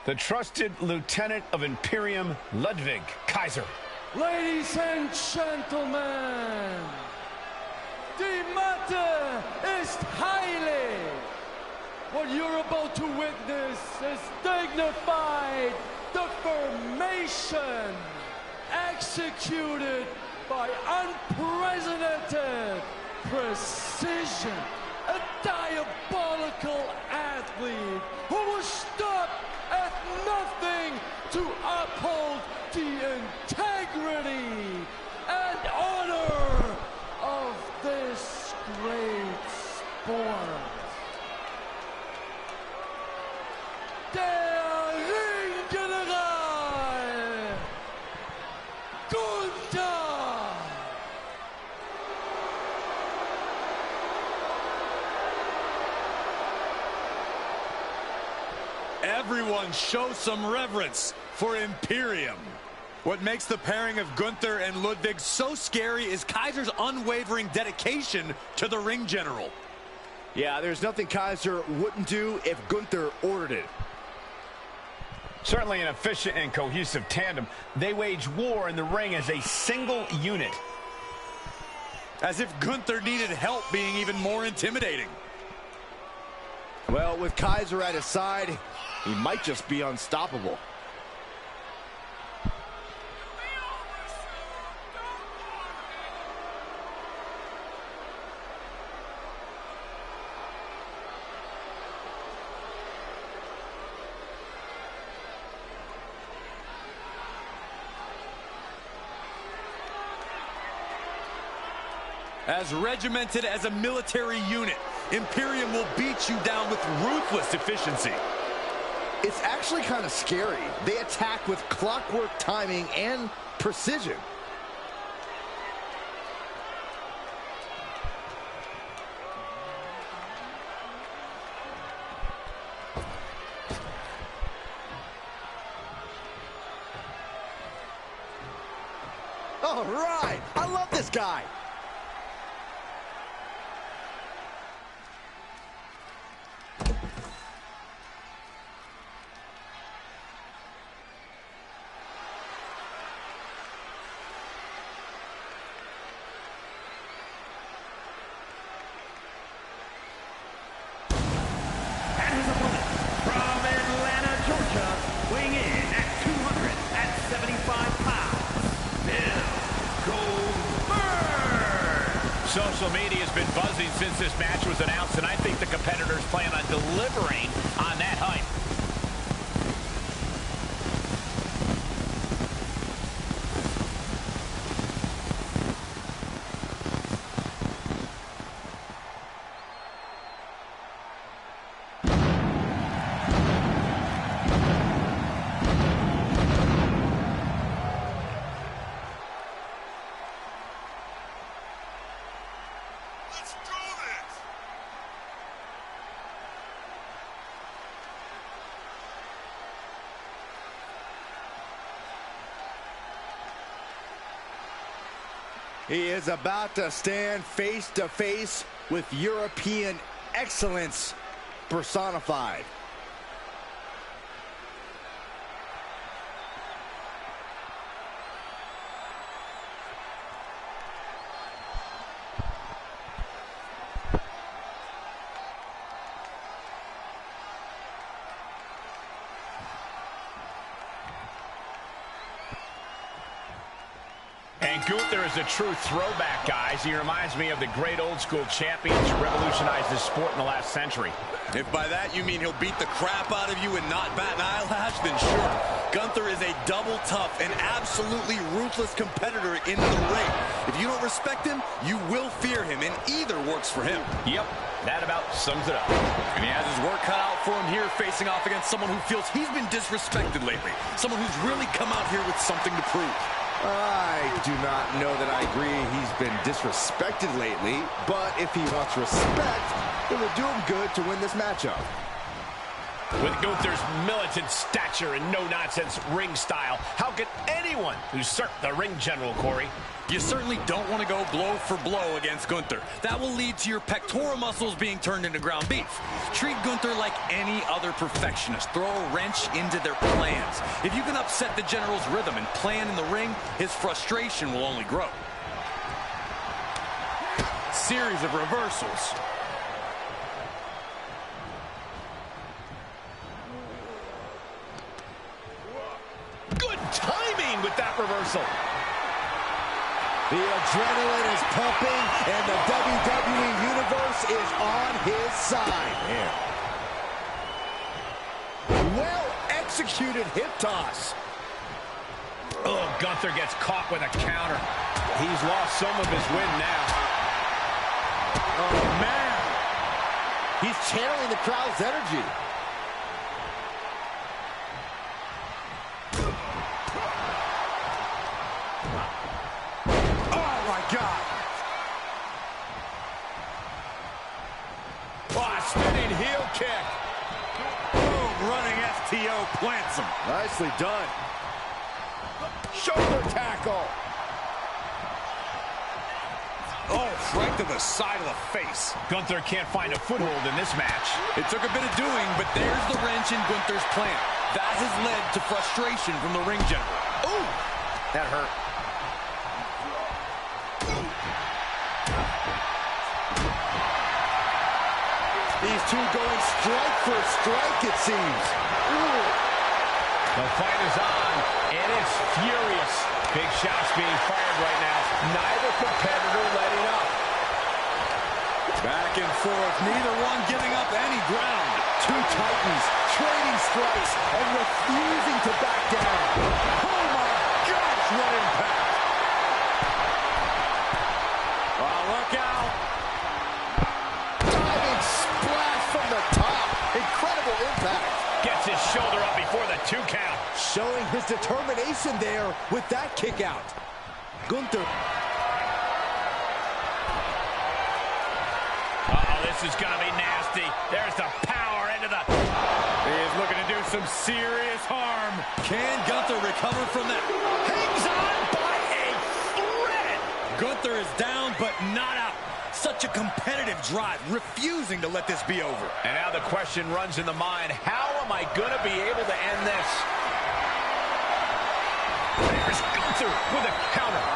The trusted lieutenant of Imperium, Ludwig Kaiser. Ladies and gentlemen, die Matte ist heilig. What you're about to witness is dignified deformation, executed by unprecedented precision. A diabolical athlete who will stop at nothing to uphold the integrity and honor of this great sport. Der Ringgeneral Gunther. Everyone show some reverence for Imperium. What makes the pairing of Gunther and Ludwig so scary is Kaiser's unwavering dedication to the ring general. Yeah, there's nothing Kaiser wouldn't do if Gunther ordered it. Certainly an efficient and cohesive tandem. They wage war in the ring as a single unit. As if Gunther needed help being even more intimidating. Well, with Kaiser at his side, he might just be unstoppable. As regimented as a military unit, Imperium will beat you down with ruthless efficiency. It's actually kind of scary. They attack with clockwork timing and precision. All right, I love this guy. Social media has been buzzing since this match was announced, and I think the competitors plan on delivering on that hype. He is about to stand face to face with European excellence personified. And Gunther is a true throwback, guys. He reminds me of the great old-school champions who revolutionized this sport in the last century. If by that you mean he'll beat the crap out of you and not bat an eyelash, then sure. Gunther is a double tough and absolutely ruthless competitor in the ring. If you don't respect him, you will fear him, and either works for him. Yep, that about sums it up. And he has his work cut out for him here, facing off against someone who feels he's been disrespected lately. Someone who's really come out here with something to prove. I do not know that I agree he's been disrespected lately, but if he wants respect, it will do him good to win this matchup. With Gunther's militant stature and no-nonsense ring style, how could anyone usurp the ring general, Corey? You certainly don't want to go blow for blow against Gunther. That will lead to your pectoral muscles being turned into ground beef. Treat Gunther like any other perfectionist. Throw a wrench into their plans. If you can upset the general's rhythm and plan in the ring, his frustration will only grow. Series of reversals. Good timing with that reversal. The adrenaline is pumping, and the WWE Universe is on his side. Well-executed hip toss. Oh, Gunther gets caught with a counter. He's lost some of his wind now. Oh, man. He's channeling the crowd's energy. God. Oh, spinning heel kick. Boom, running STO plants him. Nicely done. Shoulder tackle. Oh, right to the side of the face. Gunther can't find a foothold in this match. It took a bit of doing, but there's the wrench in Gunther's plan. That has led to frustration from the ring general. Ooh, that hurt. These two going strike for strike, it seems. Ooh. The fight is on, and it's furious. Big shots being fired right now. Neither competitor letting up. Back and forth, neither one giving up any ground. Two titans trading strikes and refusing to back down. Oh my gosh, what impact! Oh, look out! Diving splash from the top. Incredible impact. Gets his shoulder up before the 2 count. Showing his determination there with that kick out. Gunther. Uh-oh, this is going to be nasty. There's the power into the... He is looking to do some serious harm. Can Gunther recover from that? Hangs on by a thread. Gunther is down, but not out. Such a competitive drive, refusing to let this be over. And now the question runs in the mind, how am I going to be able to end this? There's Gunther with a counter.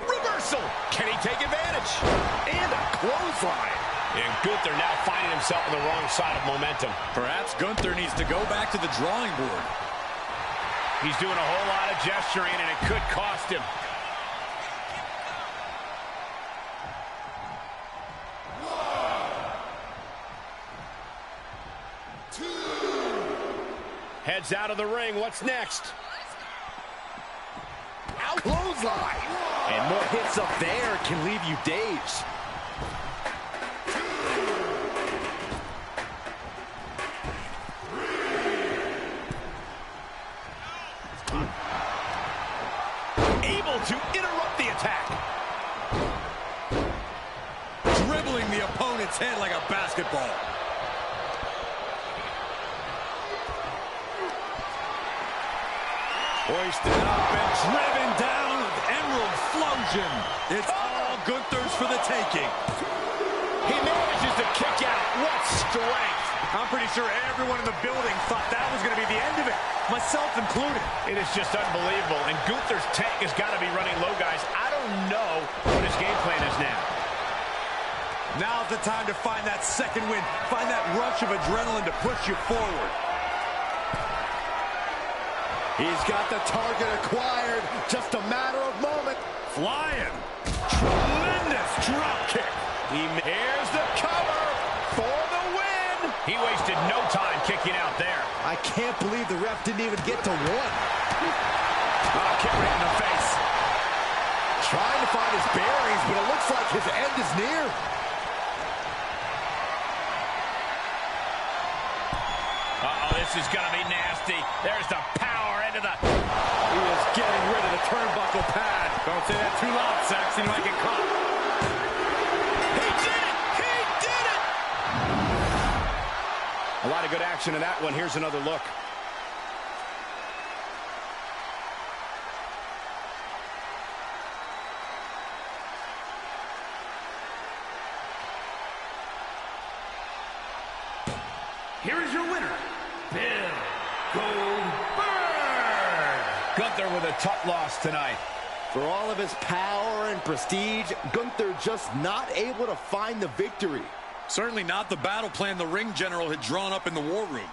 Reversal. Can he take advantage? And a clothesline. And Gunther now finding himself on the wrong side of momentum. Perhaps Gunther needs to go back to the drawing board. He's doing a whole lot of gesturing, and it could cost him. Heads out of the ring. What's next? Out clothesline. And more hits up there can leave you dazed. Able to interrupt the attack. Dribbling the opponent's head like a basketball. Hoisted up and driven down with Emerald Flosion. It's all Gunther's for the taking. He manages to kick out. What strength. I'm pretty sure everyone in the building thought that was going to be the end of it, myself included. It is just unbelievable. And Gunther's tank has got to be running low, guys. I don't know what his game plan is now. Now's the time to find that second win. Find that rush of adrenaline to push you forward. He's got the target acquired. Just a matter of moment. Flying. Tremendous drop kick. Here's the cover for the win. He wasted no time kicking out there. I can't believe the ref didn't even get to one. Oh, kick right in the face. Trying to find his bearings, but it looks like his end is near. Uh-oh, this is going to be nasty. There's the power into the... He is getting rid of the turnbuckle pad. Don't say that too loud, Saxon. You might get caught. He A lot of good action in that one. Here's another look. Here is your winner, Bill Goldberg. Gunther with a tough loss tonight. For all of his power and prestige, Gunther just not able to find the victory. Certainly not the battle plan the ring general had drawn up in the war room.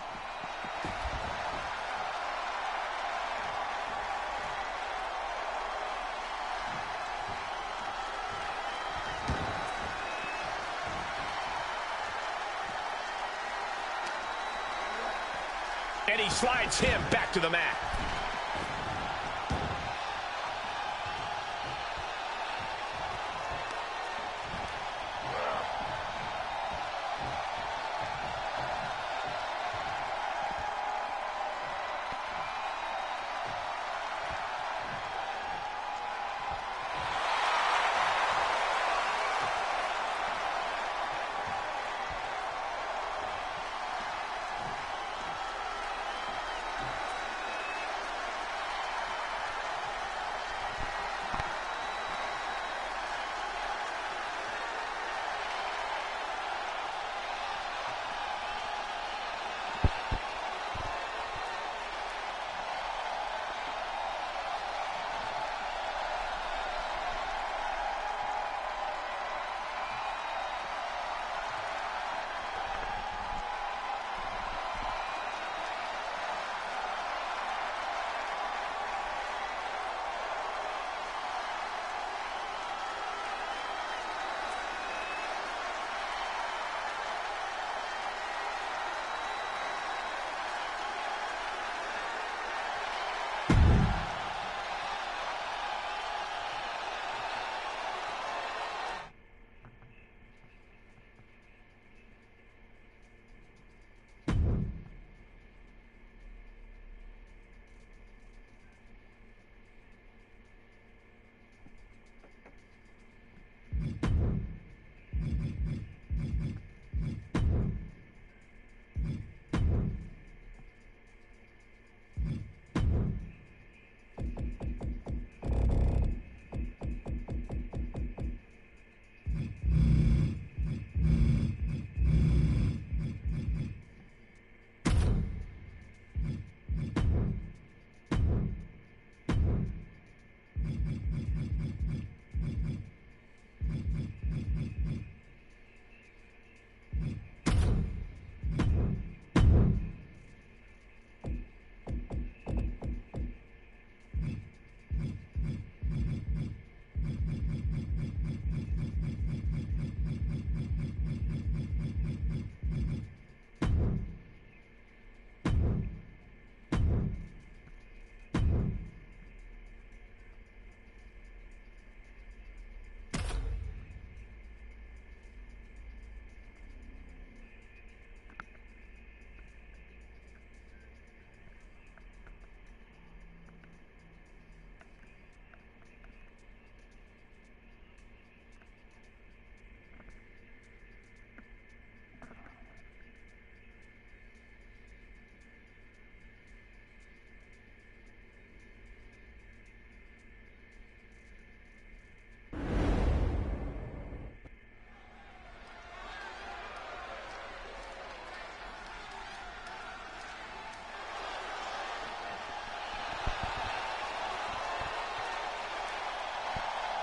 And he slides him back to the mat.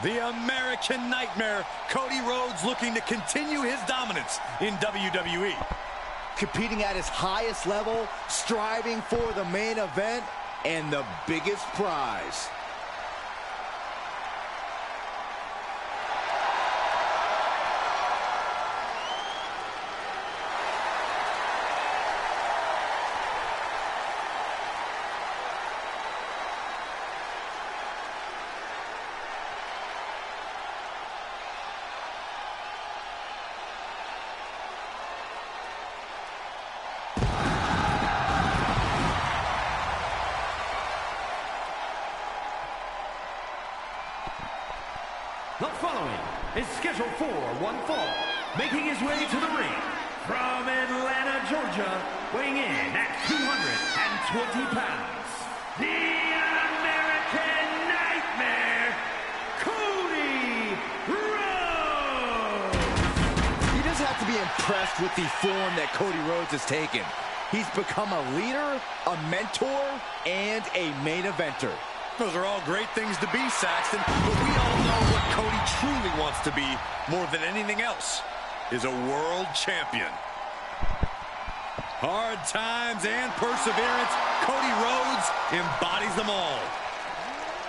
The American Nightmare, Cody Rhodes, looking to continue his dominance in WWE. Competing at his highest level, striving for the main event and the biggest prize. The following is scheduled for one fall, making his way to the ring from Atlanta, Georgia, weighing in at 220 pounds, the American Nightmare, Cody Rhodes! You just have to be impressed with the form that Cody Rhodes has taken. He's become a leader, a mentor, and a main eventer. Those are all great things to be, Saxton, but we all know what Cody truly wants to be more than anything else, is a world champion. Hard times and perseverance, Cody Rhodes embodies them all.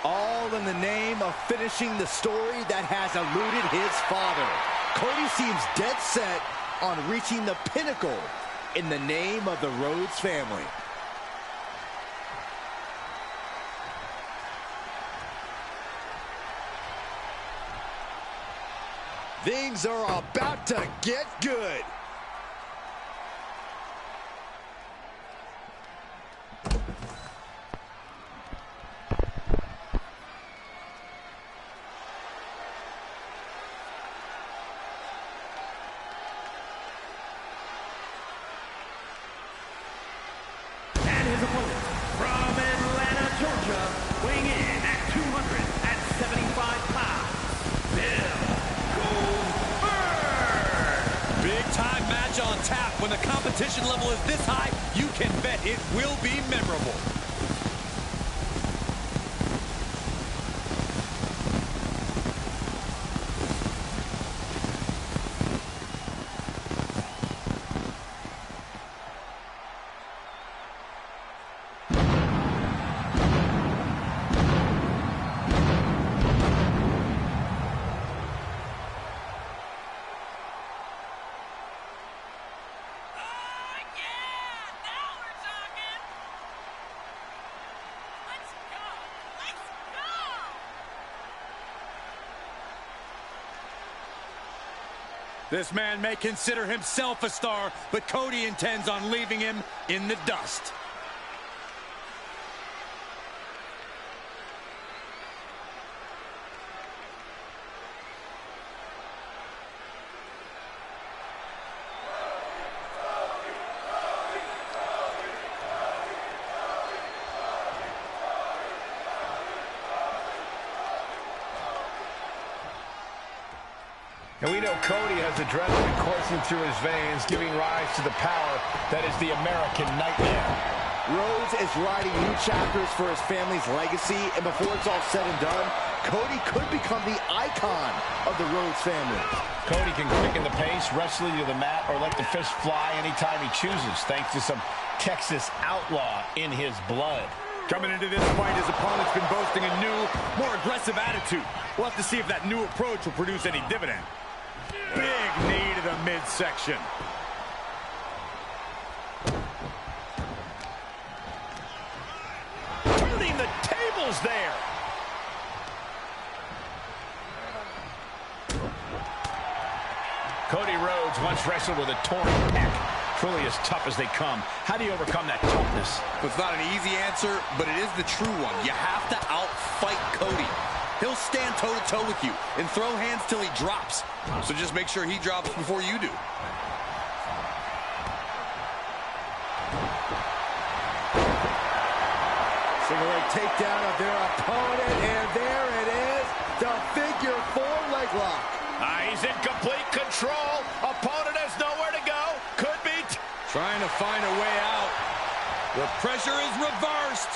All in the name of finishing the story that has eluded his father. Cody seems dead set on reaching the pinnacle in the name of the Rhodes family. Things are about to get good. And his opponent, from Atlanta, Georgia, weighing in at 275 pounds, Goldberg! Big-time match on tap. When the competition level is this high, you can bet it will be memorable. This man may consider himself a star, but Cody intends on leaving him in the dust. And we know Cody has adrenaline coursing through his veins, giving rise to the power that is the American Nightmare. Rhodes is writing new chapters for his family's legacy, and before it's all said and done, Cody could become the icon of the Rhodes family. Cody can quicken the pace, wrestle you to the mat, or let the fist fly anytime he chooses, thanks to some Texas outlaw in his blood. Coming into this fight, his opponent's been boasting a new, more aggressive attitude. We'll have to see if that new approach will produce any dividend. Big knee to the midsection. Turning the tables there. Cody Rhodes once wrestled with a torn pec. Truly as tough as they come. How do you overcome that toughness? It's not an easy answer, but it is the true one. You have to outfight Cody. He'll stand toe-to-toe with you and throw hands till he drops. So just make sure he drops before you do. Single leg takedown of their opponent, and there it is, the figure four leg lock. He's in complete control. Opponent has nowhere to go. Could be trying to find a way out. The pressure is reversed.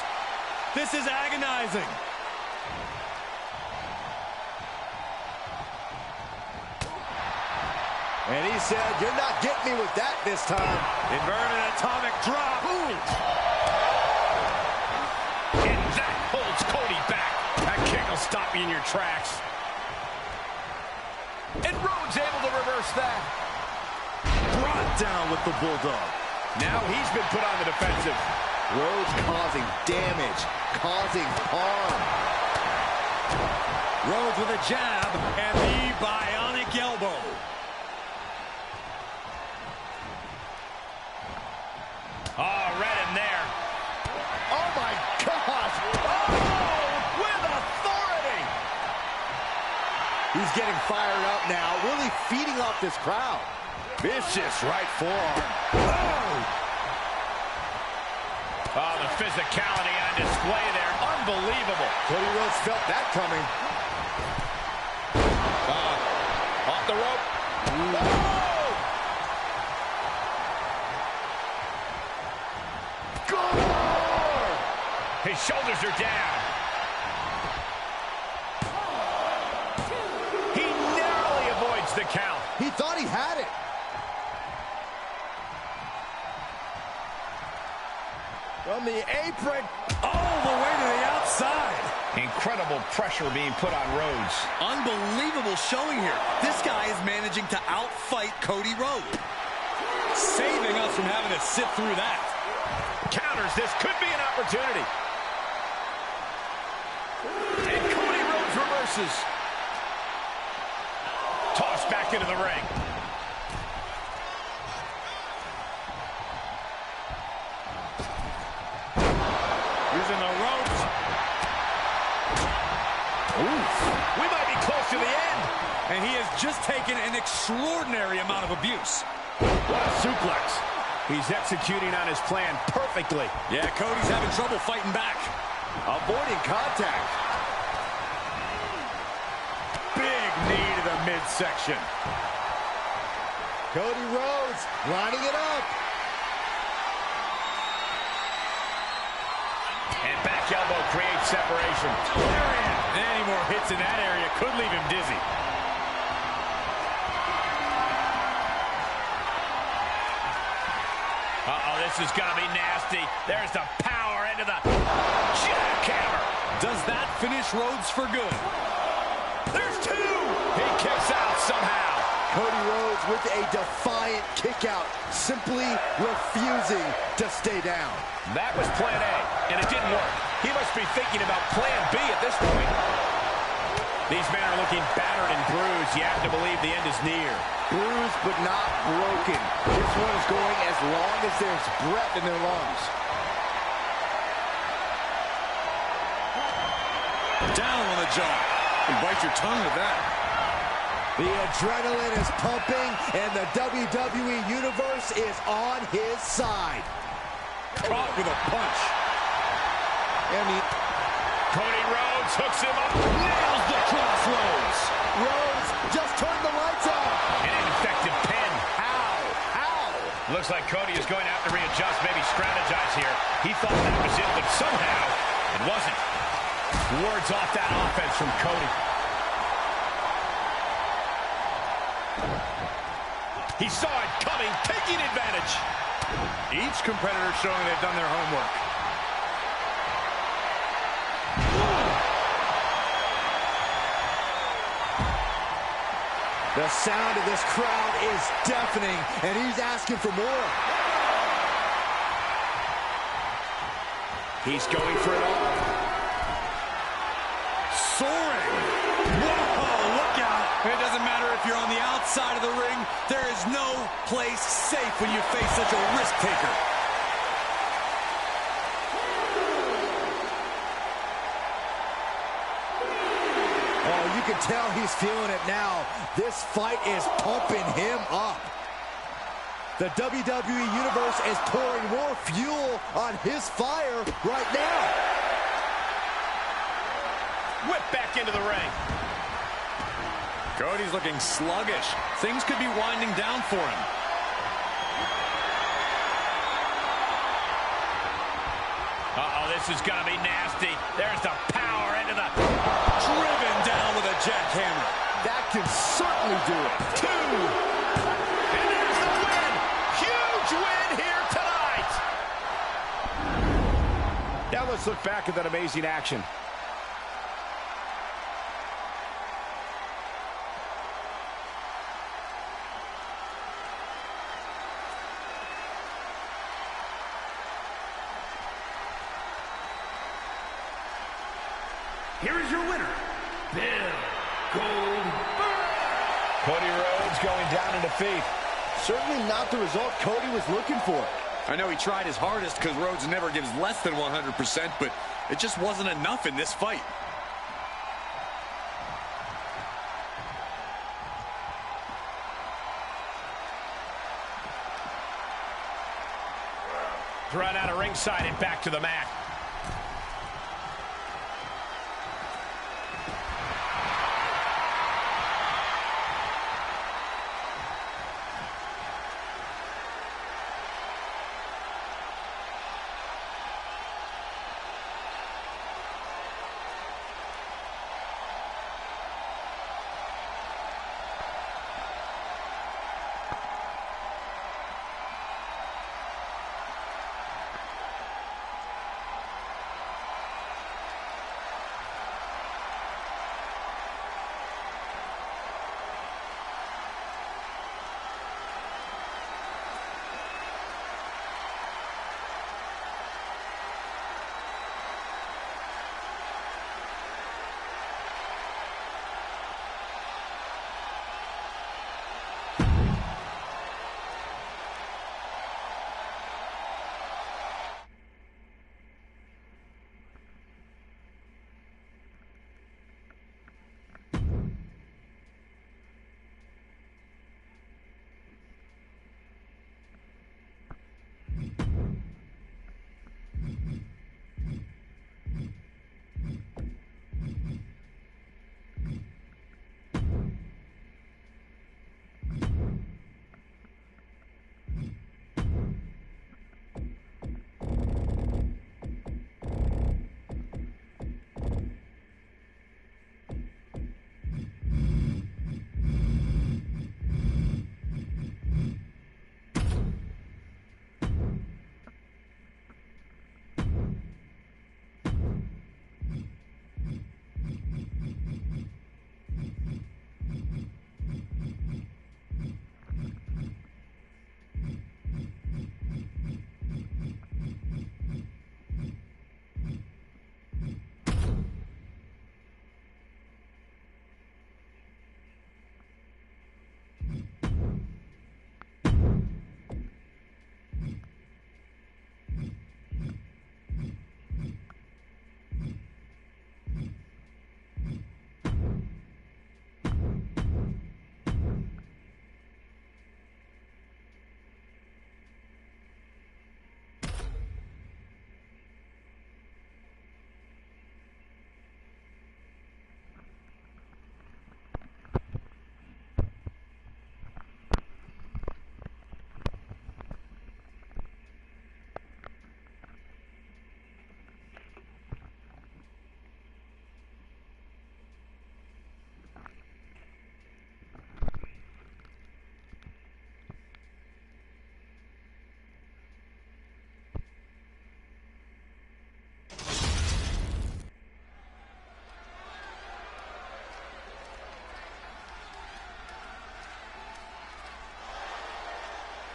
This is agonizing. And he said, "You're not getting me with that this time." Inverted atomic drop. Ooh. And that holds Cody back. That kick will stop you in your tracks. And Rhodes able to reverse that. Brought down with the bulldog. Now he's been put on the defensive. Rhodes causing damage, causing harm. Rhodes with a jab and the bionic elbow. Oh, right in there. Oh, my gosh. Oh, with authority. He's getting fired up now, really feeding off this crowd. Vicious right forearm. Oh. Oh, the physicality on display there. Unbelievable. Cody Rhodes felt that coming. Off the rope. Oh! Goldberg! His shoulders are down. He narrowly avoids the count. He thought he had it. From the apron, all the way to the outside. Incredible pressure being put on Rhodes. Unbelievable showing here. This guy is managing to outfight Cody Rhodes. Saving us from having to sit through that. Counters. This could be an opportunity. And Cody Rhodes reverses. Tossed back into the ring. Using the ropes. Oof. We might be close to the end. And he has just taken an extraordinary amount of abuse. What a suplex. He's executing on his plan perfectly. Yeah, Cody's having trouble fighting back. Avoiding contact. Big knee to the midsection. Cody Rhodes lining it up. And back elbow creates separation. There he is. Any more hits in that area could leave him dizzy. Uh-oh, this is going to be nasty. There's the power into the jackhammer. Does that finish Rhodes for good? There's two. He kicks out somehow. Cody Rhodes with a defiant kick out, simply refusing to stay down. That was plan A, and it didn't work. He must be thinking about plan B at this point. These men are looking battered and bruised. You have to believe the end is near. Bruised but not broken. This one is going as long as there's breath in their lungs. Down on the jaw. And bite your tongue with that. The adrenaline is pumping, and the WWE Universe is on his side. Caught with a punch. And Cody Rhodes hooks him up. Nails the crossroads. Rhodes just turned the lights off. An ineffective pin. How? Looks like Cody is going to have to readjust, maybe strategize here. He thought that was it, but somehow it wasn't. Words off that offense from Cody. He saw it coming, taking advantage. Each competitor showing they've done their homework. The sound of this crowd is deafening, and he's asking for more. He's going for it all. Soaring. Whoa, look out. It doesn't matter if you're on the outside of the ring. There is no place safe when you face such a risk taker. Oh, you can tell he's feeling it now. This fight is pumping him up. The WWE Universe is pouring more fuel on his fire right now. Whip back into the ring. Cody's looking sluggish. Things could be winding down for him. Uh-oh, this is going to be nasty. There's the power into the... Driven down with a jackhammer. That can certainly do it. Two. And there's the win. Huge win here tonight. Now let's look back at that amazing action. Here is your winner, Bill Goldberg. Cody Rhodes going down in defeat. Certainly not the result Cody was looking for. I know he tried his hardest because Rhodes never gives less than 100%, but it just wasn't enough in this fight. Run out of ringside and back to the mat.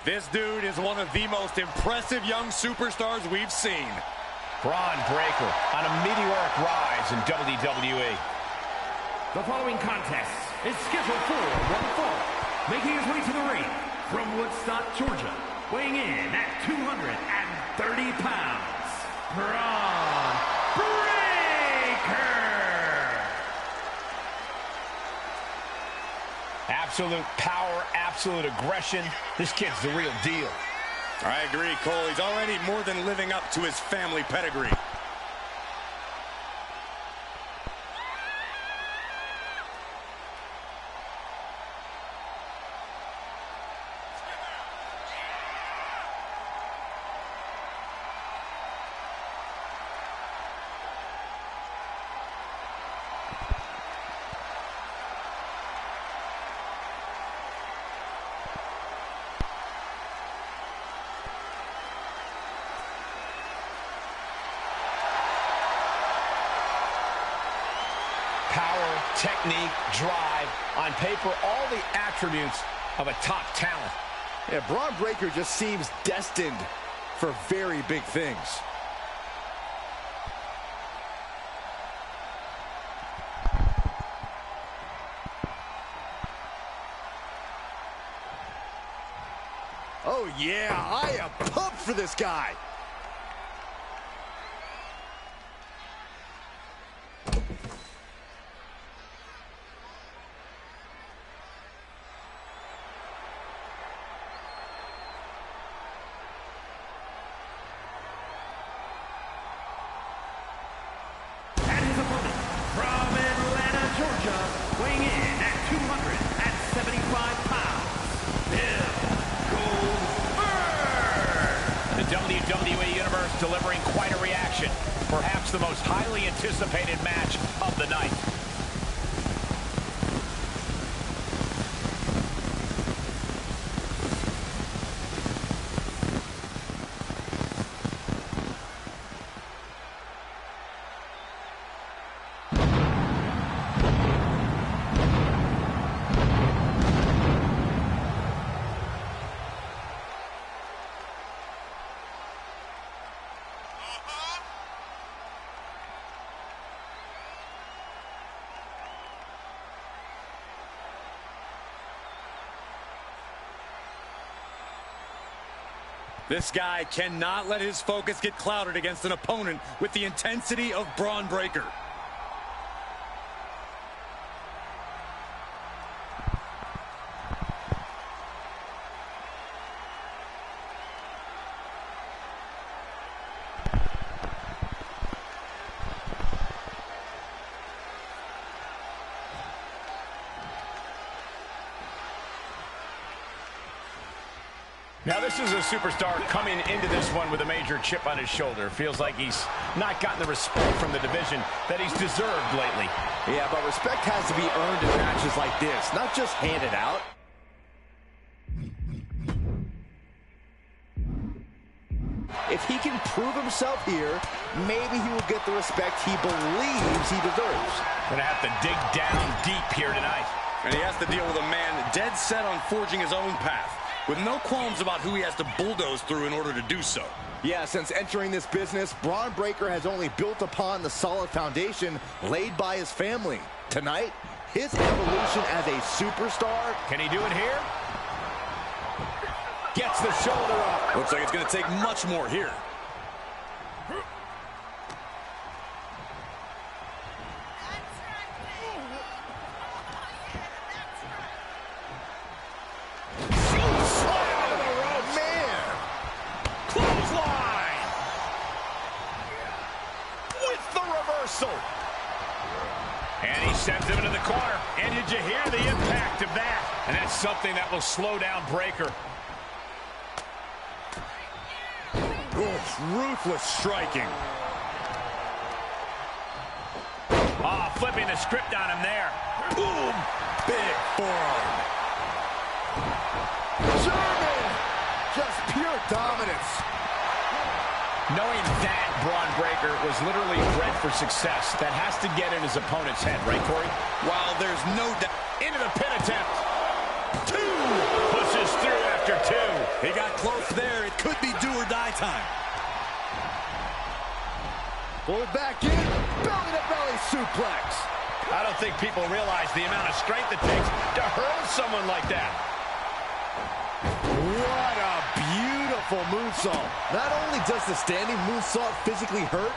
This dude is one of the most impressive young superstars we've seen. Braun Breaker on a meteoric rise in WWE. The following contest is scheduled for one fall. Making his way to the ring from Woodstock, Georgia, weighing in at 230 pounds, Braun Breaker. Absolute power, absolute aggression. This kid's the real deal. I agree, Cole. He's already more than living up to his family pedigree. Technique, drive, on paper, all the attributes of a top talent. Yeah, Braun Breaker just seems destined for very big things. Oh yeah, I am pumped for this guy. weighing in at 275 pounds, Goldberg. The WWE Universe delivering quite a reaction. Perhaps the most highly anticipated match of the night. This guy cannot let his focus get clouded against an opponent with the intensity of Braun Breaker. Now this is a superstar coming into this one with a major chip on his shoulder. Feels like he's not gotten the respect from the division that he's deserved lately. Yeah, but respect has to be earned in matches like this, not just handed out. If he can prove himself here, maybe he will get the respect he believes he deserves. Gonna have to dig down deep here tonight. And he has to deal with a man dead set on forging his own path, with no qualms about who he has to bulldoze through in order to do so. Yeah, since entering this business, Braun Breaker has only built upon the solid foundation laid by his family. Tonight, his evolution as a superstar. Can he do it here? Gets the shoulder up. Looks like it's going to take much more here. And he sends him into the corner. And did you hear the impact of that? And that's something that will slow down Breaker. Oof, ruthless striking. Flipping the script on him there. Boom! Big forearm. German! Just pure dominance. Knowing that Braun Breaker was literally bred for success, that has to get in his opponent's head, right, Corey? While there's no doubt. Into the pin attempt. Two! Pushes through after two. He got close there. It could be do or die time. Pull back in. Belly-to-belly suplex. I don't think people realize the amount of strength it takes to hurl someone like that. What a beautiful moonsault. Not only does the standing moonsault physically hurt,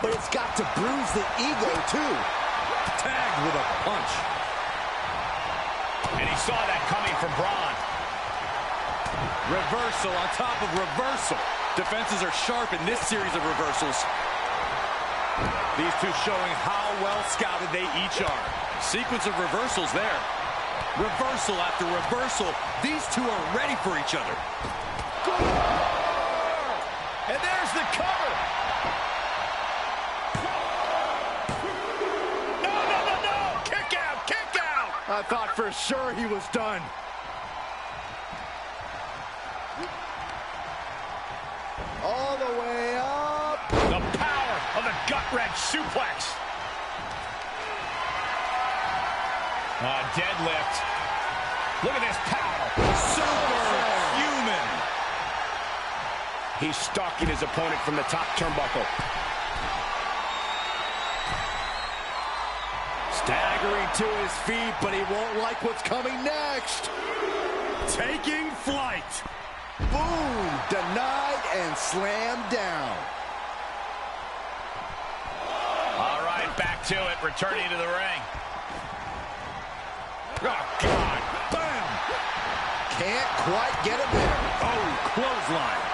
but it's got to bruise the ego, too. Tagged with a punch. And he saw that coming from Braun. Reversal on top of reversal. Defenses are sharp in this series of reversals. These two showing how well scouted they each are. Sequence of reversals there. Reversal after reversal. These two are ready for each other. And there's the cover. No. Kick out, kick out. I thought for sure he was done. All the way up. The power of the gut-wrench suplex. Deadlift. Look at this power. Superhuman. He's stalking his opponent from the top turnbuckle. Staggering to his feet, but he won't like what's coming next. Taking flight. Boom! Denied and slammed down. All right, back to it. Returning to the ring. Oh, God. Bam! Can't quite get him there. Oh, clothesline.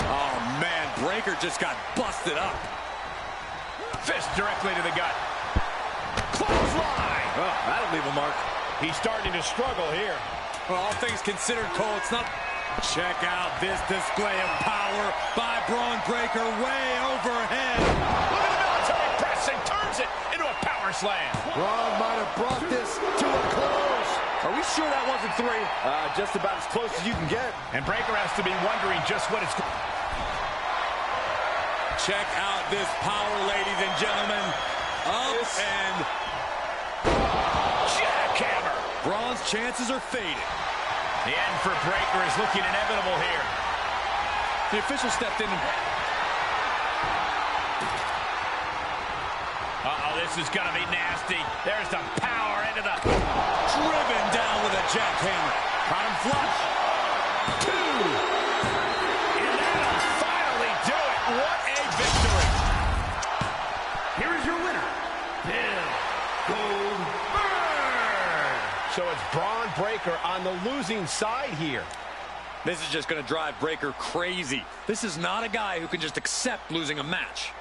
Oh, man, Breaker just got busted up. Fist directly to the gut. Clothesline! Oh, that'll leave a mark. He's starting to struggle here. Well, all things considered, Cole, it's not... Check out this display of power by Braun Breaker way overhead. Look at the military press and turns it into a power slam. Braun might have brought this to a close. Are we sure that wasn't 3? Just about as close as you can get. And Breaker has to be wondering just what it's... Check out this power, ladies and gentlemen. Up and... Jackhammer. Braun's chances are fading. The end for Breaker is looking inevitable here. The official stepped in. Uh-oh, this is going to be nasty. There's the power into the... Driven down with a jackhammer. Caught him flush. 2. And that'll finally do it. What a victory. Here is your winner, Goldberg. So it's Braun Breaker on the losing side here. This is just going to drive Breaker crazy. This is not a guy who can just accept losing a match.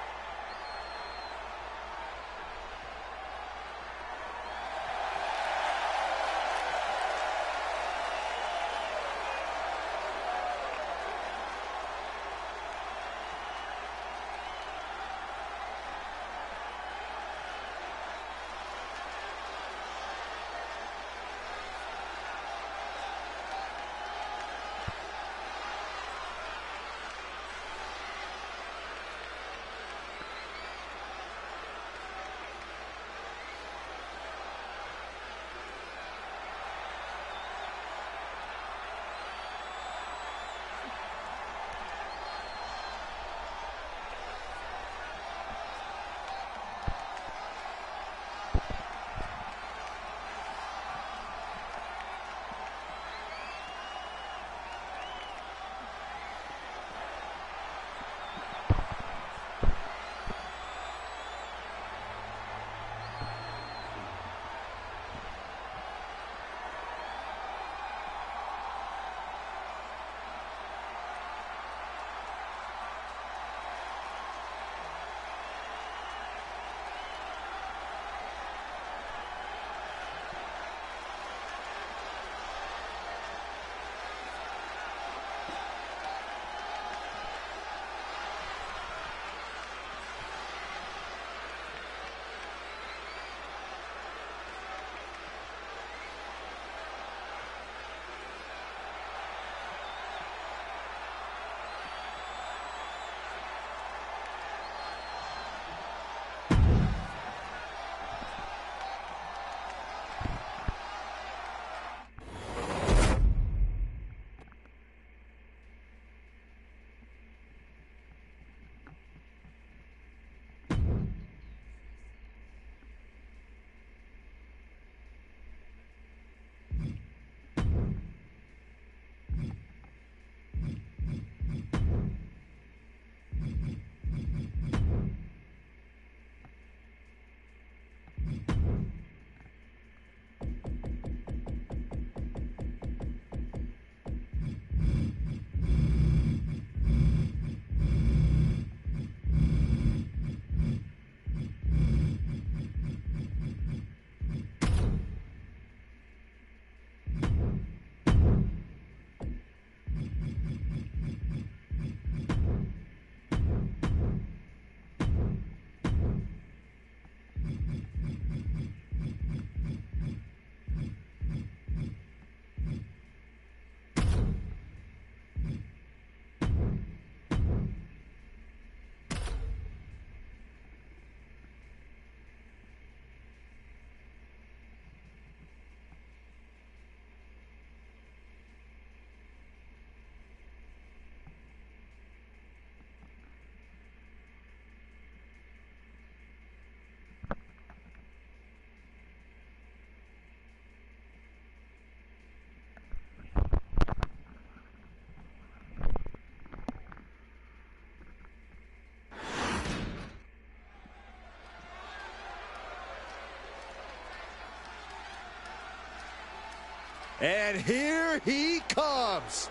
And here he comes.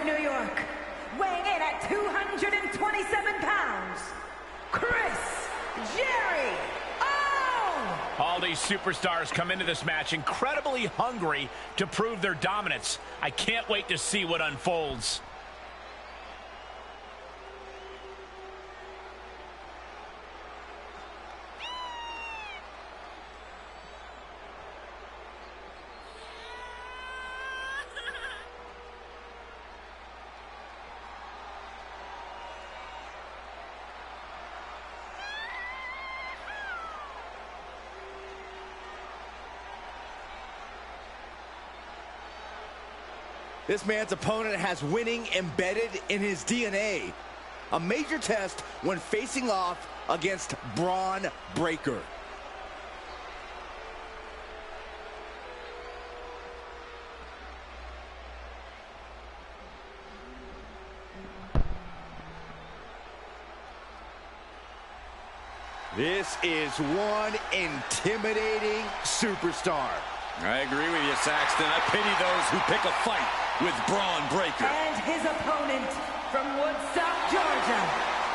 New York, weighing in at 227 pounds, Chris Jerry O! All these superstars come into this match incredibly hungry to prove their dominance. I can't wait to see what unfolds. This man's opponent has winning embedded in his DNA. A major test when facing off against Braun Breaker. This is one intimidating superstar. I agree with you, Saxton. I pity those who pick a fight with Braun Breaker. And his opponent from Woodstock, Georgia,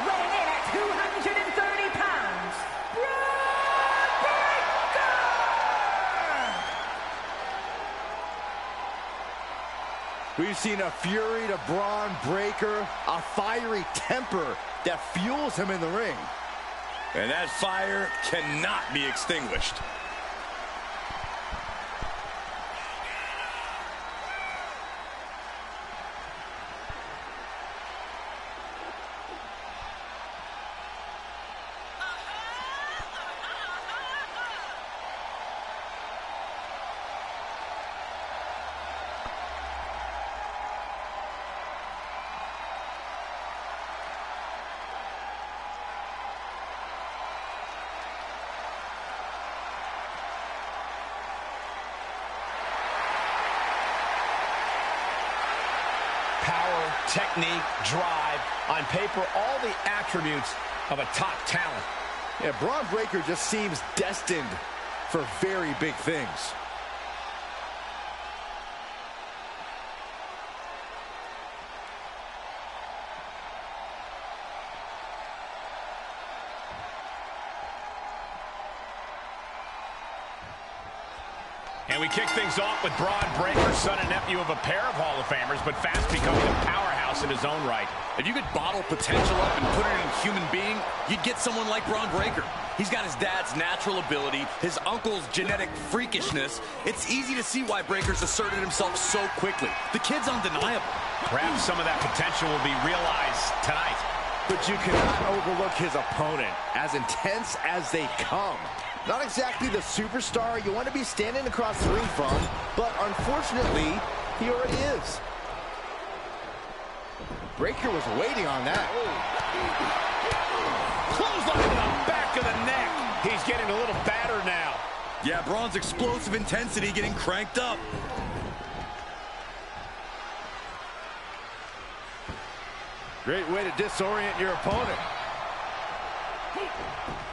weighing in at 230 pounds, Braun Breaker! We've seen a fury to Braun Breaker, a fiery temper that fuels him in the ring. And that fire cannot be extinguished. Power, technique, drive, on paper, all the attributes of a top talent. Yeah, Braun Breaker just seems destined for very big things. And we kick things off with Braun Breaker, son and nephew of a pair of Hall of Famers, but fast becoming a powerhouse in his own right. If you could bottle potential up and put it in a human being, you'd get someone like Braun Breaker. He's got his dad's natural ability, his uncle's genetic freakishness. It's easy to see why Breaker's asserted himself so quickly. The kid's undeniable. Perhaps some of that potential will be realized tonight. But you cannot overlook his opponent, as intense as they come. Not exactly the superstar you want to be standing across the ring from, but unfortunately, he already is. Breaker was waiting on that. Clothesline to the back of the neck. He's getting a little battered now. Yeah, Braun's explosive intensity getting cranked up. Great way to disorient your opponent.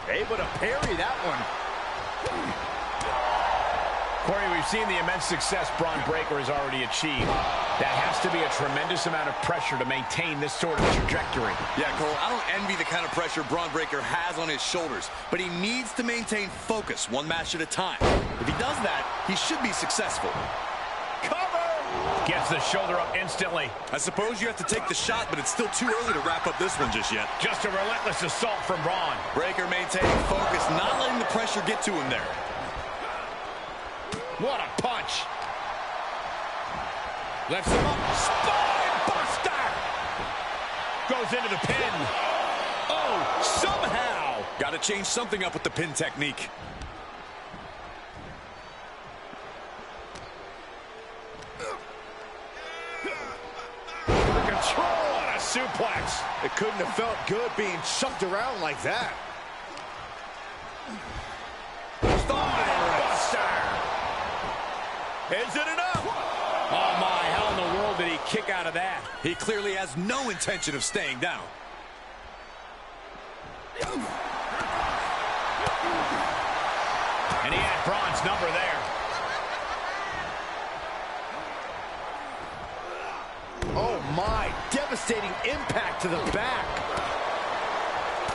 Able to parry that one. Corey, we've seen the immense success Braun Breaker has already achieved. That has to be a tremendous amount of pressure to maintain this sort of trajectory. Yeah, Cole, I don't envy the kind of pressure Braun Breaker has on his shoulders, but he needs to maintain focus one match at a time. If he does that, he should be successful. Cover! Gets the shoulder up instantly. I suppose you have to take the shot, but it's still too early to wrap up this one just yet. Just a relentless assault from Braun. Breaker maintaining focus, not letting the pressure get to him there. What a punch. Lifts him up. Spine buster. Goes into the pin. Oh, somehow. Got to change something up with the pin technique. Control on a suplex. It couldn't have felt good being chucked around like that. Is it enough? Oh, my. How in the world did he kick out of that? He clearly has no intention of staying down. And he had Braun's number there. Oh, my, devastating impact to the back.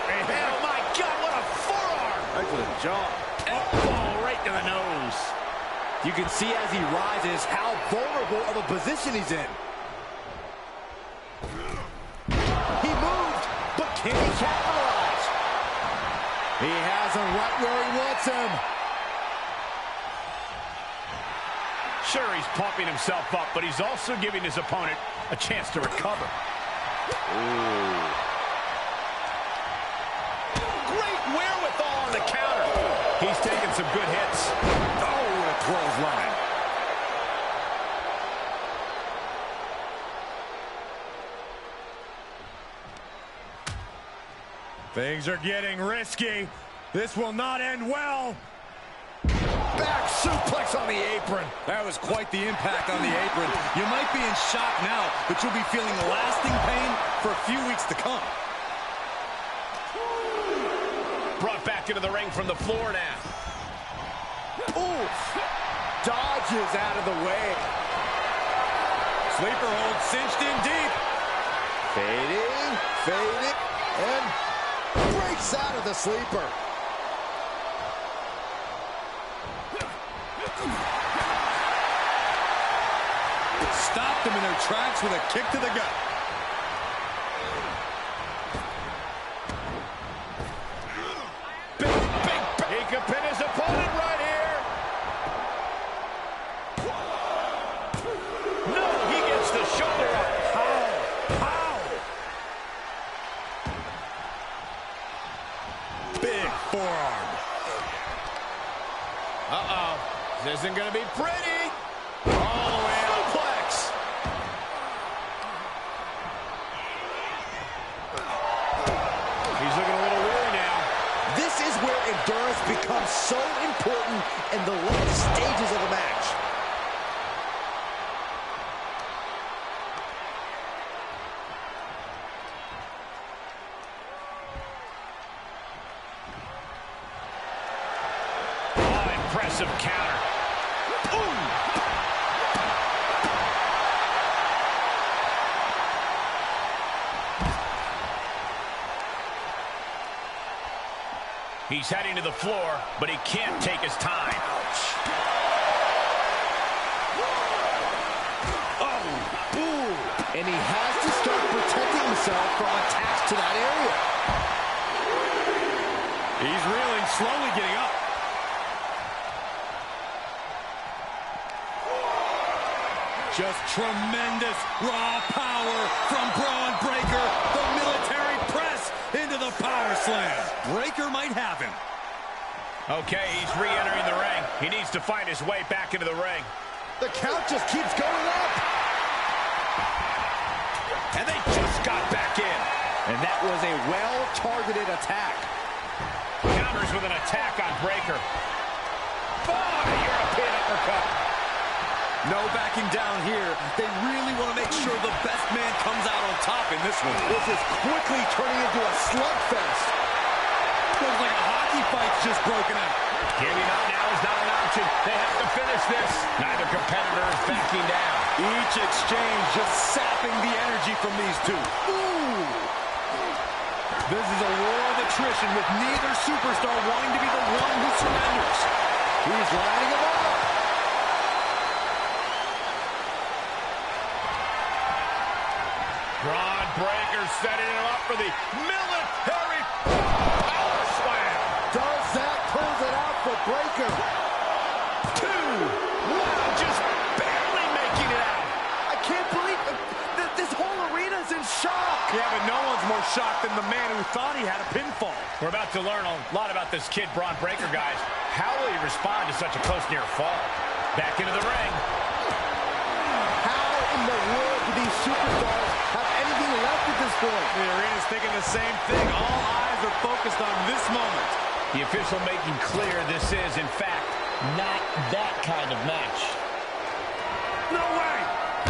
Oh my God, what a forearm! Right to the jaw. Elbow right to the nose. You can see as he rises how vulnerable of a position he's in. He moved, but can he capitalize? He has him right where he wants him. Sure, he's pumping himself up, but he's also giving his opponent a chance to recover. Ooh. Great wherewithal on the counter. He's taking some good hits. Oh, what a clothesline. Things are getting risky. This will not end well. Back suplex on the apron. That was quite the impact on the apron. You might be in shock now, but you'll be feeling lasting pain for a few weeks to come. Brought back into the ring from the floor now. Ooh. Dodges out of the way. Sleeper hold cinched in deep. Fading, and breaks out of the sleeper. Stopped them in their tracks with a kick to the gut. Big. He could pin his opponent right here. No, he gets the shoulder up. How? Big forearm. Uh-oh. This isn't going to be pretty. All the way out. Suplex. He's looking a little weary now. This is where endurance becomes so important in the late stages of a match. Oh, impressive counter. Boom. He's heading to the floor, but he can't take his time. Oh, ooh. And he has to start protecting himself from attacks to that area. He's reeling, slowly getting up. Just tremendous raw power from Braun Breaker. The military press into the power slam. Breaker might have him. Okay, he's re-entering the ring. He needs to find his way back into the ring. The count just keeps going up. And they just got back in. And that was a well-targeted attack. Counters with an attack on Breaker. Oh, European uppercut. No backing down here. They really want to make sure the best man comes out on top in this one. This is quickly turning into a slugfest. Looks like a hockey fight's just broken out. Giving up now is not an option. They have to finish this. Neither competitor is backing down. Each exchange just sapping the energy from these two. Ooh. This is a war of attrition with neither superstar wanting to be the one who surrenders. He's lining him up. Braun Breaker setting him up for the military power slam. Does that close it out for Breaker? 2. Wow, just barely making it out. I can't believe that this whole arena's in shock. Yeah, but no one's more shocked than the man who thought he had a pinfall. We're about to learn a lot about this kid, Braun Breaker, guys. How will he respond to such a close near fall? Back into the ring. How in the world do these superstars have anything left at this point? The arena's thinking the same thing. All eyes are focused on this moment. The official making clear this is, in fact, not that kind of match. No way!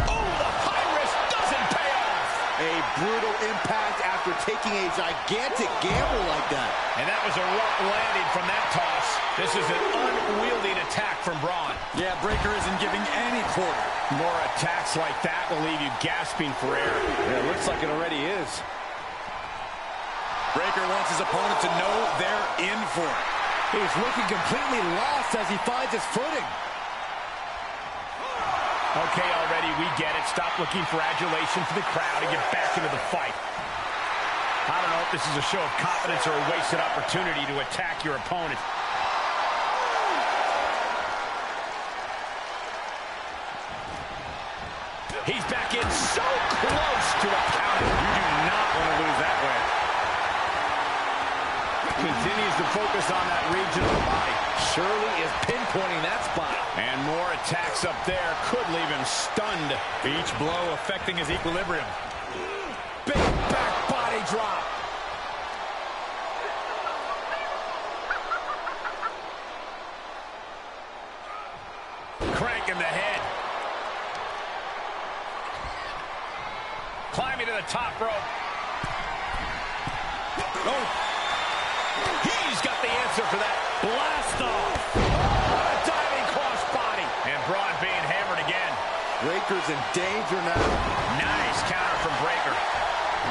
Oh, the high risk doesn't pay off! A brutal impact after taking a gigantic gamble like that. And that was a rough landing from that toss. This is an unwieldy attack from Braun. Yeah, Breakker isn't giving any quarter. More attacks like that will leave you gasping for air. Yeah, it looks like it already is. Breakker wants his opponent to know they're in for it. He's looking completely lost as he finds his footing. Okay, already, we get it. Stop looking for adulation for the crowd and get back into the fight. I don't know if this is a show of confidence or a wasted opportunity to attack your opponent. He's back in so close to a counter. You do not want to lose that way. Continues to focus on that region of the body. Shirley is pinpointing that spot. And more attacks up there could leave him stunned. Each blow affecting his equilibrium. Big back body drop. Crank in the head. Climbing to the top rope. Oh. He's got the answer for that. Blast off. Oh, a diving cross body. And Braun being hammered again. Breakker's in danger now. Nice counter from Breakker.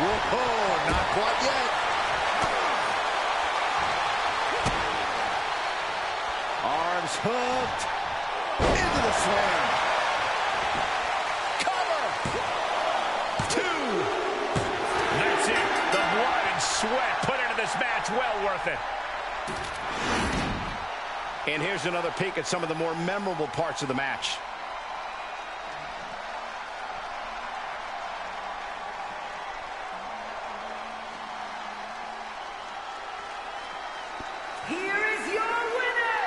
Whoa, not quite yet. Arms hooked. Into the slam. Cover. 2. That's it. The blood and sweat put into this match. Well worth it. And here's another peek at some of the more memorable parts of the match. Here is your winner,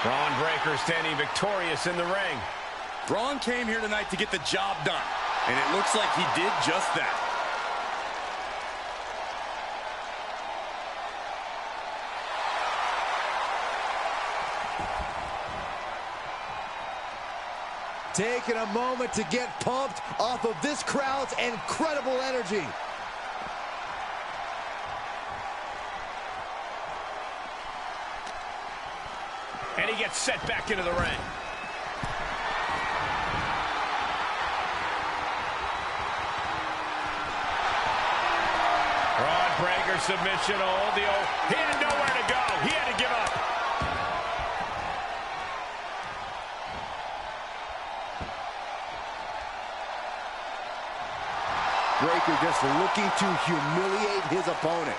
Braun Breakker standing victorious in the ring. Braun came here tonight to get the job done, and it looks like he did just that. Taking a moment to get pumped off of this crowd's incredible energy. And he gets set back into the ring. Braun Breakker submission hold. He had nowhere to go. He had to give up. Breakker just looking to humiliate his opponent.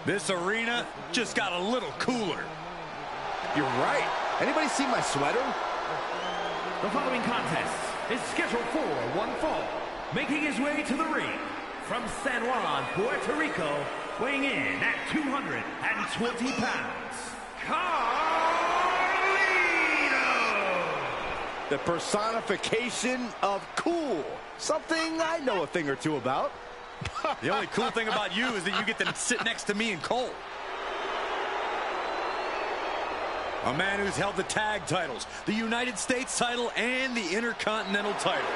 This arena just got a little cooler. You're right. Anybody see my sweater? The following contest is scheduled for one fall. Making his way to the ring from San Juan, Puerto Rico, weighing in at 220 pounds, Carlito! The personification of cool. Something I know a thing or two about. The only cool thing about you is that you get to sit next to me and Cole. A man who's held the tag titles, the United States title, and the Intercontinental title.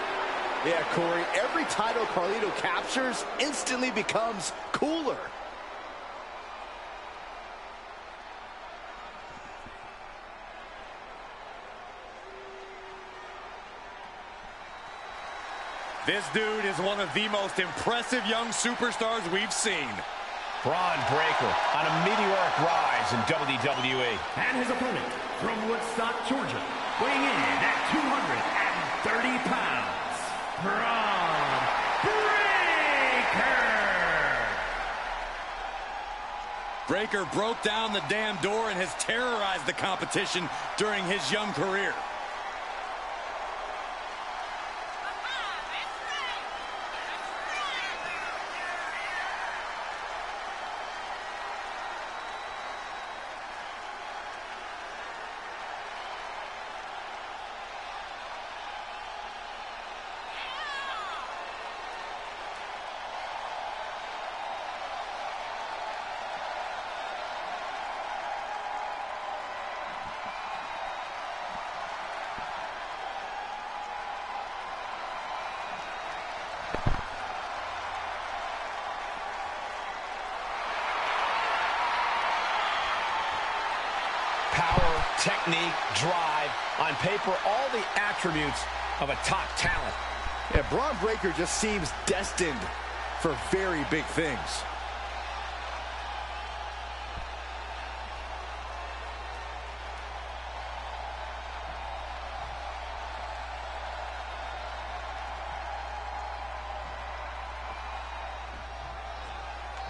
Yeah, Corey, every title Carlito captures instantly becomes cooler. This dude is one of the most impressive young superstars we've seen. Braun Breaker on a meteoric rise in WWE. And his opponent from Woodstock, Georgia, weighing in at 230 pounds, Braun Breaker! Breaker broke down the damn door and has terrorized the competition during his young career. Power, technique, drive. On paper, all the attributes of a top talent. Yeah, Braun Breaker just seems destined for very big things.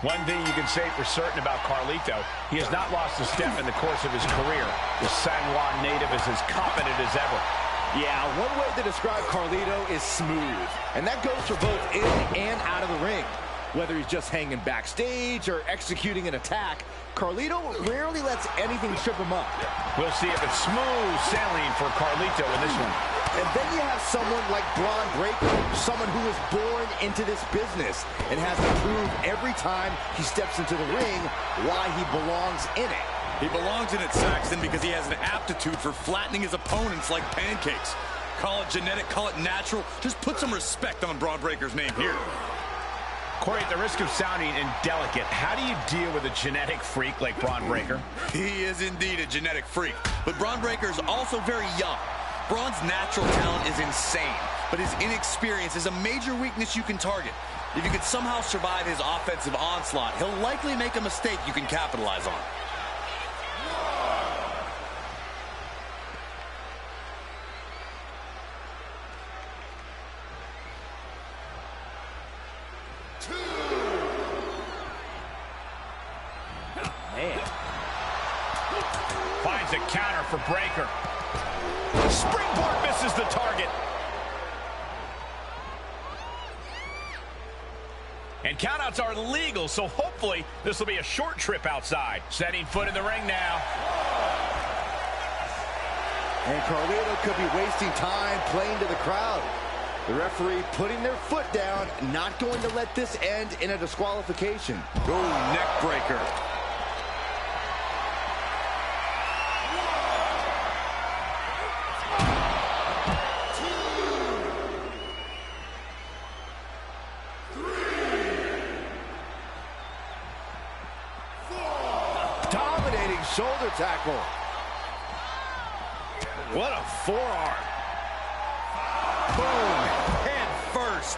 One thing you can say for certain about Carlito, he has not lost a step in the course of his career. The San Juan native is as confident as ever. Yeah, one way to describe Carlito is smooth. And that goes for both in and out of the ring. Whether he's just hanging backstage or executing an attack, Carlito rarely lets anything trip him up. We'll see if it's smooth sailing for Carlito in this one. And then you have someone like Braun Breaker, someone who was born into this business and has to prove every time he steps into the ring why he belongs in it. He belongs in it, Saxton, because he has an aptitude for flattening his opponents like pancakes. Call it genetic, call it natural. Just put some respect on Braun Breaker's name here. Corey, at the risk of sounding indelicate, how do you deal with a genetic freak like Braun Breaker? He is indeed a genetic freak, but Braun Breaker is also very young. Braun's natural talent is insane, but his inexperience is a major weakness you can target. If you could somehow survive his offensive onslaught, he'll likely make a mistake you can capitalize on. Finds a counter for Breaker. Springboard misses the target. And countouts are legal, so hopefully this will be a short trip outside. Setting foot in the ring now. And Carlito could be wasting time playing to the crowd. The referee putting their foot down, not going to let this end in a disqualification. Ooh, neck breaker. Dominating shoulder tackle. What a forearm. Boom. Head first.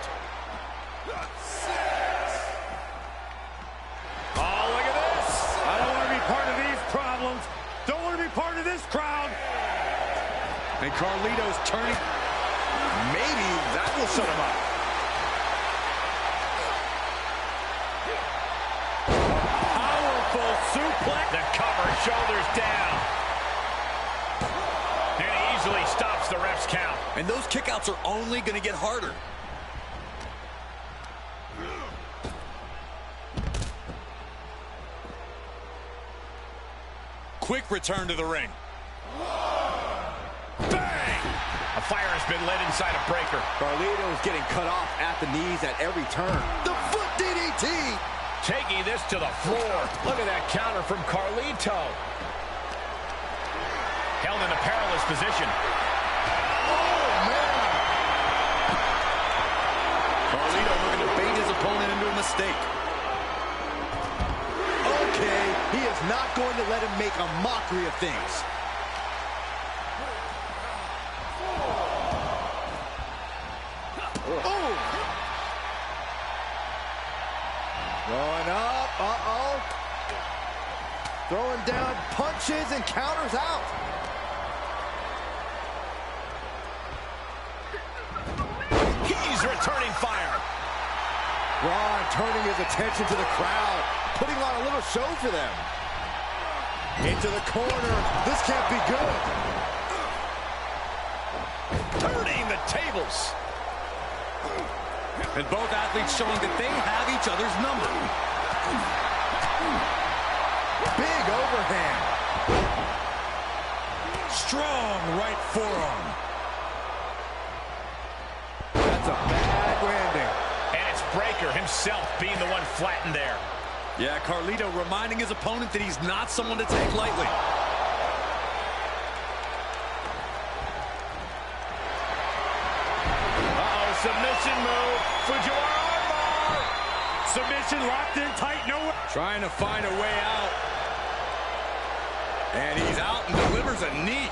Oh, look at this. I don't want to be part of these problems. Don't want to be part of this crowd. And Carlito's turning. Maybe will shut him up. Powerful suplex. The cover, shoulders down. And he easily stops the ref's count. And those kickouts are only going to get harder. Quick return to the ring. Bang! A fire has been lit inside a breaker. Carlito is getting cut off at the knees at every turn. The foot DDT! Taking this to the floor. Look at that counter from Carlito. Held in a perilous position. Oh, man! Carlito looking to bait his opponent into a mistake. Okay, he is not going to let him make a mockery of things. Oh! Going up, uh-oh. Throwing down punches and counters out. He's returning fire. Braun turning his attention to the crowd, putting on a little show for them. Into the corner. This can't be good. Turning the tables. And both athletes showing that they have each other's number. Big overhand. Strong right forearm. That's a bad landing. And it's Breaker himself being the one flattened there. Yeah, Carlito reminding his opponent that he's not someone to take lightly. Uh-oh, submission move. Fujiwara armbar. Submission locked in tight, no way. Trying to find a way out. And he's out and delivers a knee.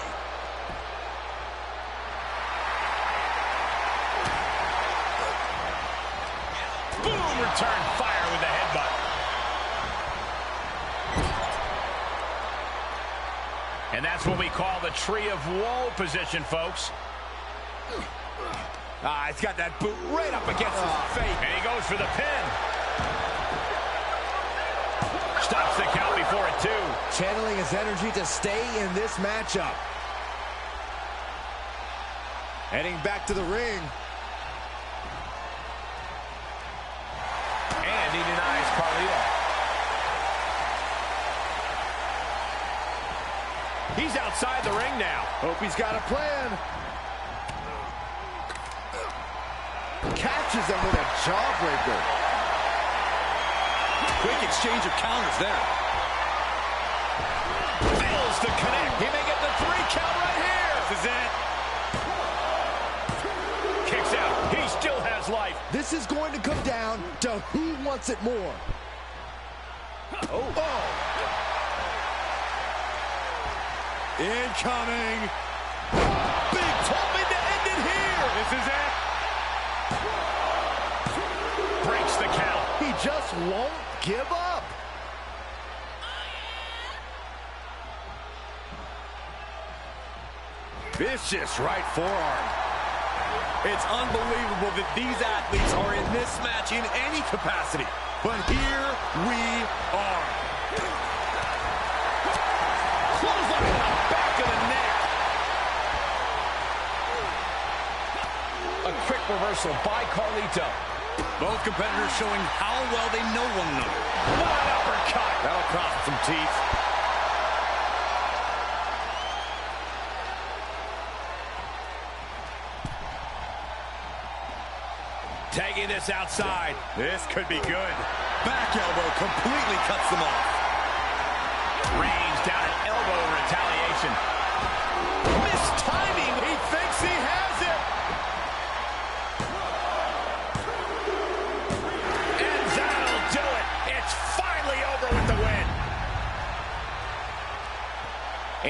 Boom, return fire with the headbutt. And that's what we call the Tree of Woe position, folks. He's got that boot right up against his face. And he goes for the pin. Stops the count before it, too. Channeling his energy to stay in this matchup. Heading back to the ring. And he denies Carlito. He's outside the ring now. Hope he's got a plan. Catches him with a jawbreaker. Quick exchange of counters there. Fails to connect. He may get the 3 count right here. This is it. Kicks out. He still has life. This is going to come down to who wants it more. Oh. Incoming. Big told me to end it here. This is it. Breaks the count. He just won't give up. Vicious right forearm. It's unbelievable that these athletes are in this match in any capacity. But here we are. Clothesline in the back of the neck. A quick reversal by Carlito. Both competitors showing how well they know one another. What an uppercut. That'll cost some teeth. Tagging this outside. This could be good. Back elbow completely cuts them off. Rains down an elbow in retaliation. Missed timing. He thinks he has it. And that'll do it. It's finally over with the win.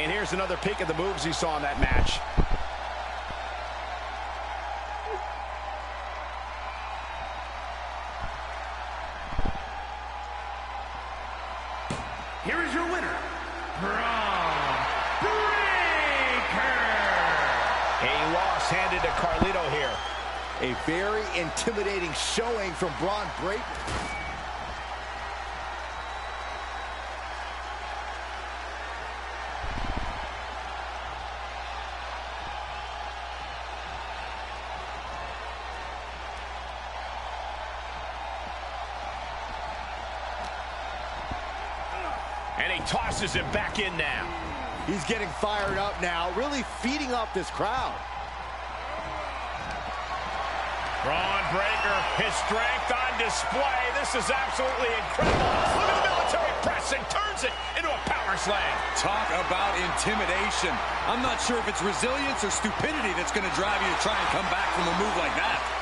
And here's another peek at the moves he saw in that match. Here is your winner, Braun Breaker. A loss handed to Carlito here. A very intimidating showing from Braun Breaker. And he tosses it back in now. He's getting fired up now, really feeding off this crowd. Braun Breaker, his strength on display. This is absolutely incredible. Look at the military press and turns it into a power slam. Talk about intimidation. I'm not sure if it's resilience or stupidity that's going to drive you to try and come back from a move like that.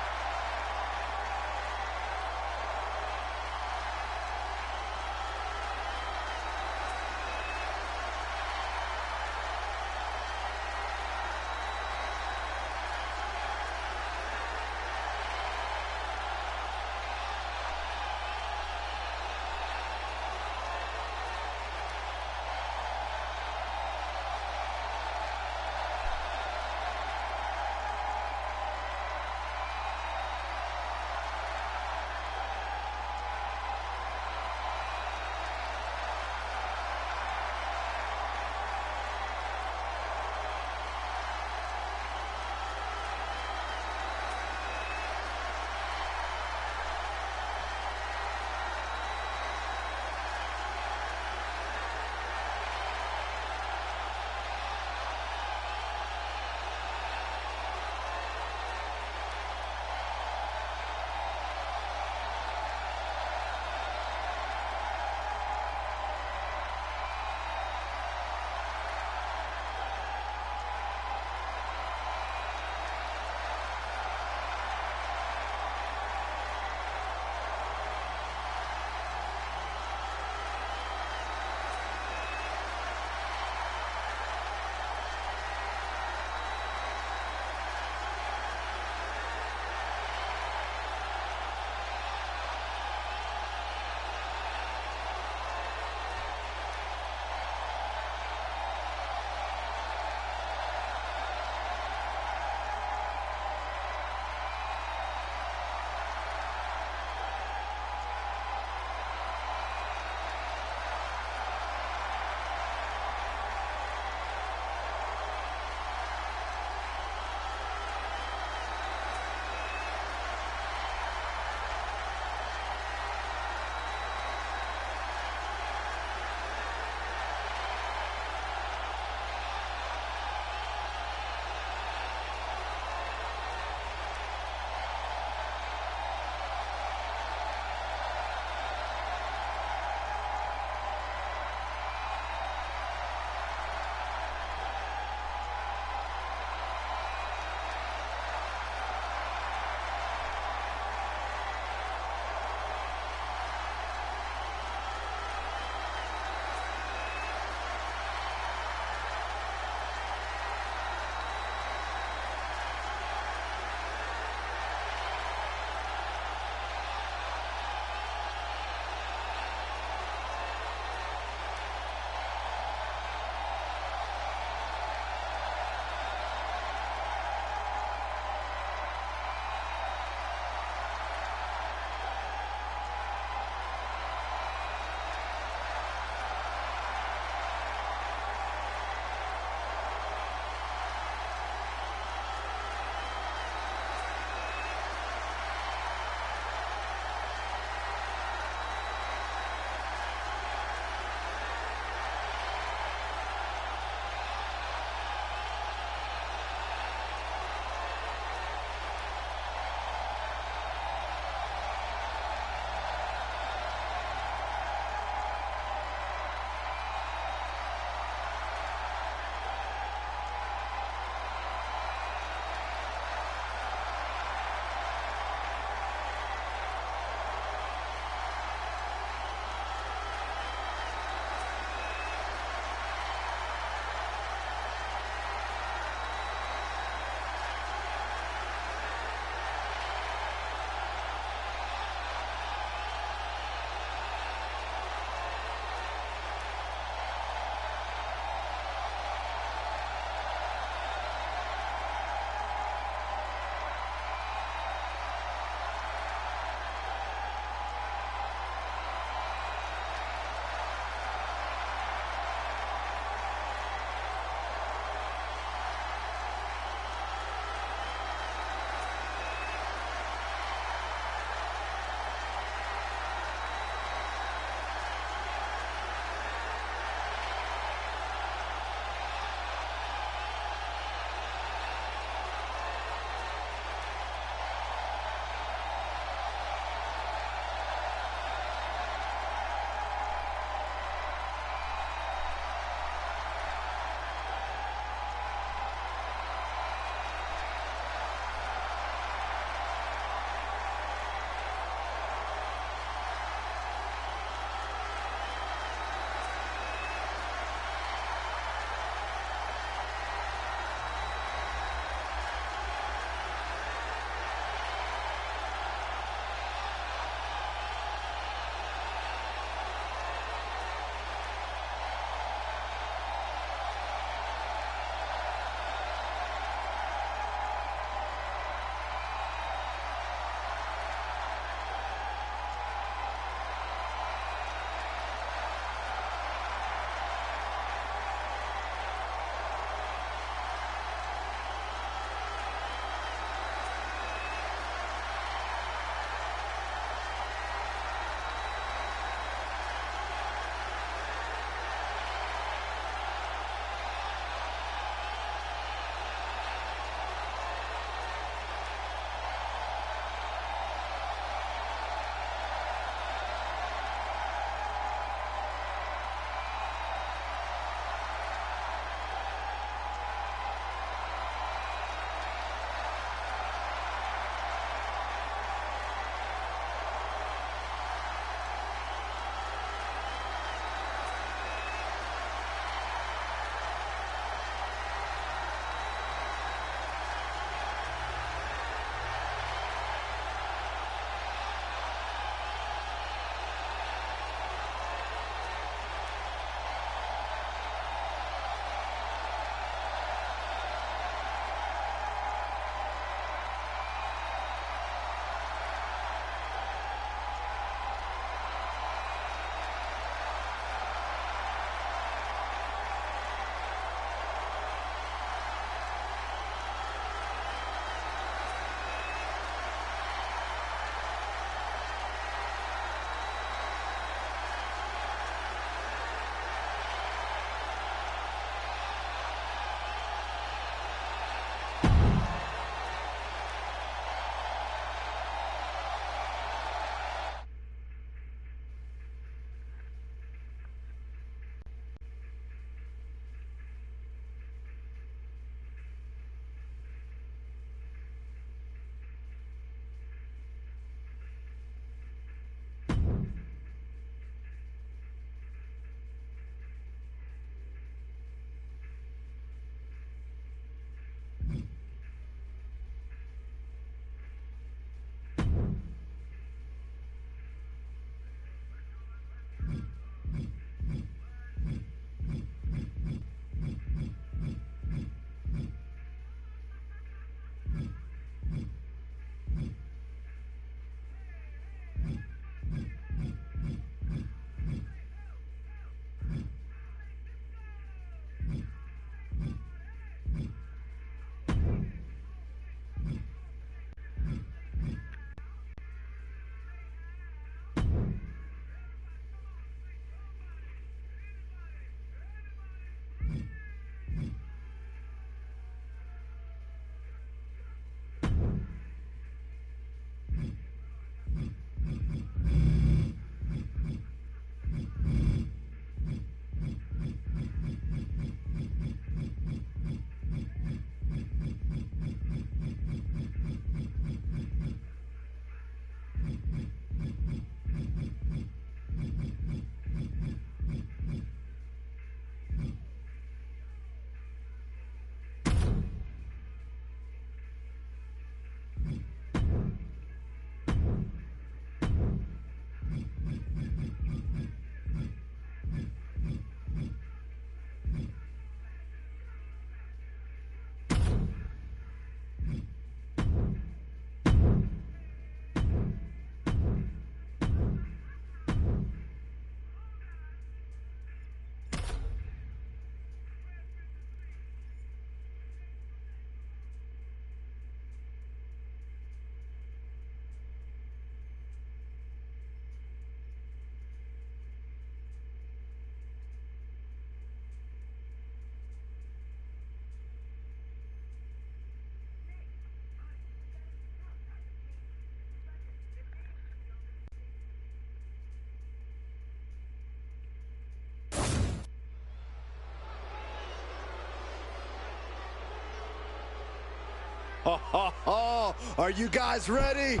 Are you guys ready?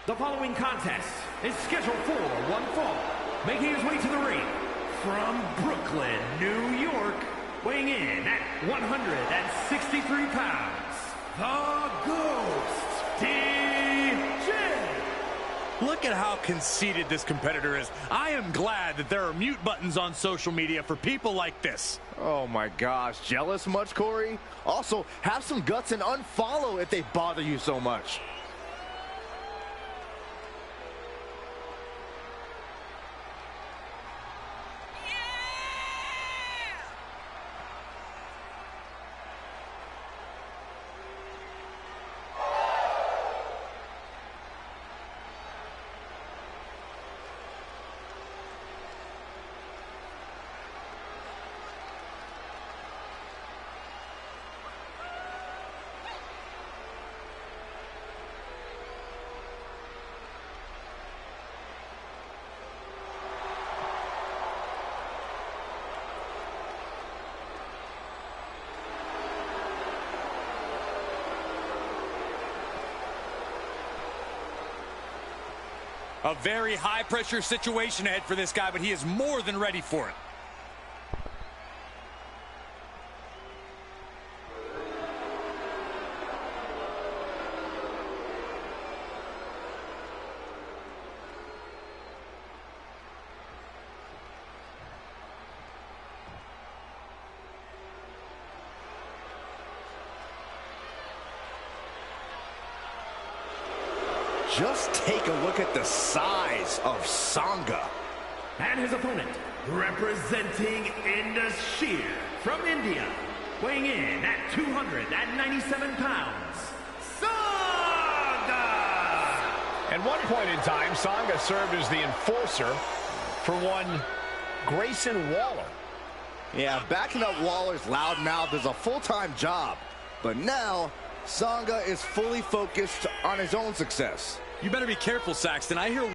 The following contest is scheduled for one fall. Making his way to the ring from Brooklyn, New York, weighing in at 163 pounds, the Ghost, DJ. Look at how conceited this competitor is. I am glad that there are mute buttons on social media for people like this. Oh my gosh, jealous much, Corey? Also, have some guts and unfollow if they bother you so much. A very high-pressure situation ahead for this guy, but he is more than ready for it. Just take a look at the size of Sangha. And his opponent, representing Indus Shear from India, weighing in at 297 pounds, Sangha! At one point in time, Sangha served as the enforcer for one Grayson Waller. Yeah, backing up Waller's loudmouth is a full-time job. But now, Sangha is fully focused on his own success. You better be careful, Saxton. I hear